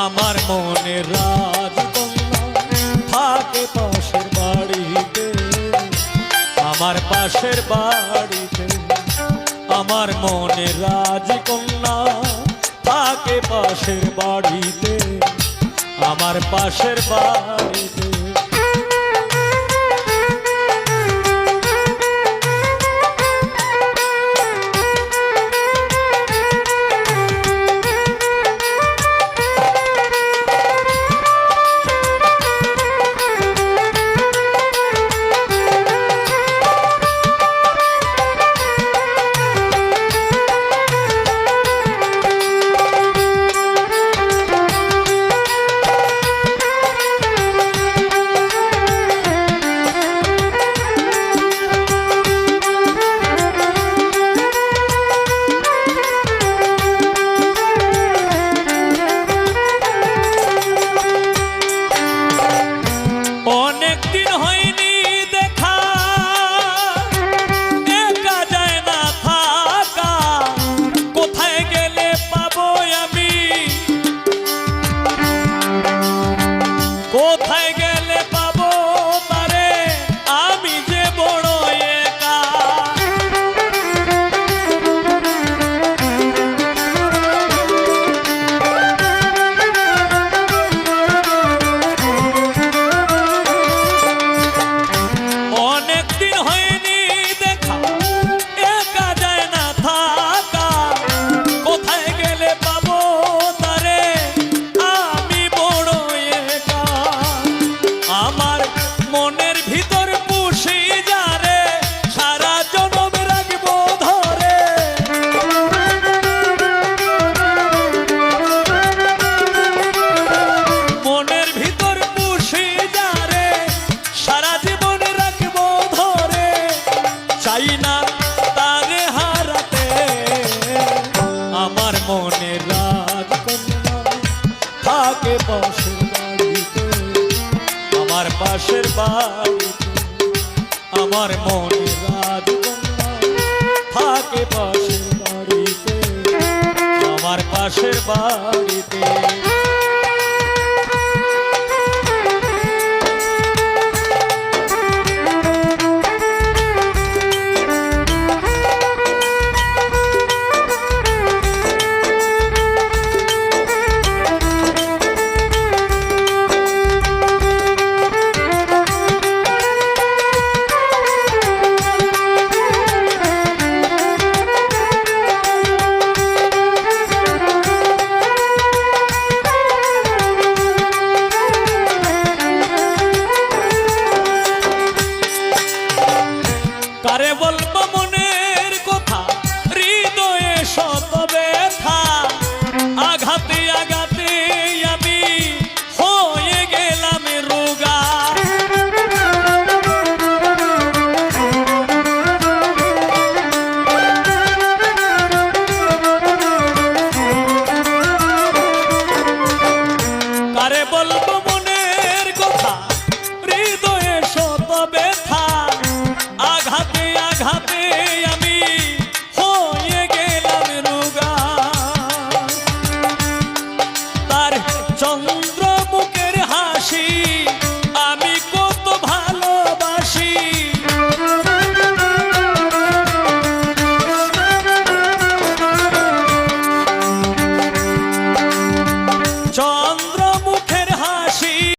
আমার মনে রাজকন্যা থাকে পাশের বাড়িতে, আমার পাশের বাড়িতে। আমার মনে রাজকন্যা থাকে পাশের বাড়িতে, আমার পাশের বাড়িতে। কোথায় গেলে পাবো তারে, আমি যে বড় একা। অনেকদিন হয়নি দেখা, একা যায় না থাকা। কোথায় গেলে পাবো তারে, আমি বড় একা। আমার মনের ভিতর পুষি যারে, সারা জনম রাখবো ধরে। মনের ভিতর পুষি যারে, সারা জীবন রাখবো ধরে। চাই না তারে হারাতে, আমার মনের রাজকন্যা থাকে পাশের বাড়িতে, আমার পাশের বাড়িতে। আমার মনে রাজকন্যা থাকে পাশের বাড়িতে, আমার পাশের বাড়িতে। কারে বলবো মনের কথা, হৃদয়ে শত ব্যথা। আঘাতে আঘাতে আমি হয়ে গেলাম রোগা। কারে বলবো মনের কথা, হৃদয়ে শত ব্যথা। আঘাতে আঘাতে আমি হয়ে গেলাম রোগা। তার চন্দ্র